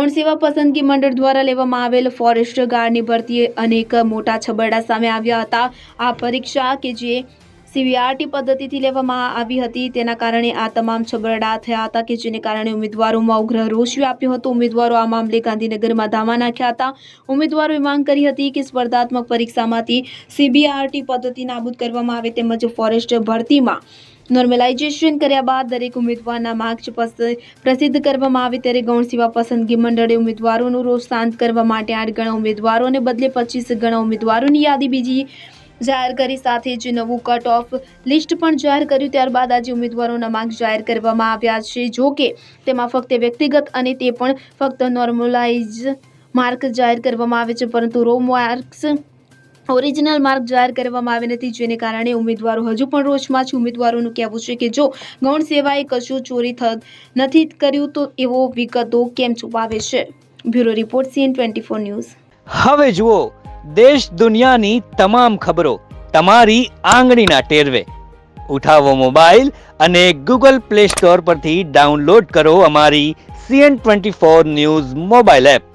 ગૌણ સેવા પસંદગી મંડળ દ્વારા લેવામાં આવેલ ફોરેસ્ટ ગાર્ડની ભરતી અનેક મોટા છબરડા સામે આવ્યા હતા। આ પરીક્ષા કે જે સીવીઆરટી પદ્ધતિથી લેવામાં આવી હતી તેના કારણે આ તમામ છબરડા થયા હતા કે જેને કારણે ઉમેદવારોમાં ઉગ્ર રોષ વ્યાપ્યો હતો। ઉમેદવારો આ મામલે ગાંધીનગરમાં ધામા નાખ્યા હતા। ઉમેદવારોએ માંગ કરી હતી કે સ્પર્ધાત્મક પરીક્ષામાંથી સીબીઆરટી પદ્ધતિ નાબૂદ કરવામાં આવે તેમજ ફોરેસ્ટ ભરતીમાં નોર્મલાઇઝેશન કર્યા બાદ દરેક ઉમેદવારના માર્ક્સ પ્રસિદ્ધ કરવામાં આવે। ત્યારે ગૌણ સેવા પસંદગી મંડળે ઉમેદવારોનો રોષ શાંત કરવા માટે 8 ગણા ઉમેદવારોને બદલે 25 ગણા ઉમેદવારોની યાદી બીજી જાહેર કરી, સાથે જ નવું કટ ઓફ લિસ્ટ પણ જાહેર કર્યું। ત્યારબાદ આજે ઉમેદવારોના માર્ક્સ જાહેર કરવામાં આવ્યા છે। જો કે તેમાં ફક્ત વ્યક્તિગત અને તે પણ ફક્ત નોર્મલાઇઝ માર્ક જાહેર કરવામાં આવે છે, પરંતુ રો માર્ક્સ ઓરિજિનલ માર્ક જાહેર કરવામાં આવે નથી, જેને કારણે ઉમેદવારો હજુ પણ રોષમાં છે। ઉમેદવારોનું કહેવું છે કે જો ગૌણ સેવાએ કશું ચોરી નથી કર્યું તો એવો વિગતો કેમ છુપાવે છે। Bureau report CN24 news. હવે જુઓ દેશ દુનિયાની તમામ ખબરો તમારી આંગળીના ટેરવે। ઉઠાવો મોબાઈલ અને ગૂગલ પ્લે સ્ટોર પરથી ડાઉનલોડ કરો અમારી CN24 ન્યૂઝ મોબાઈલ એપ।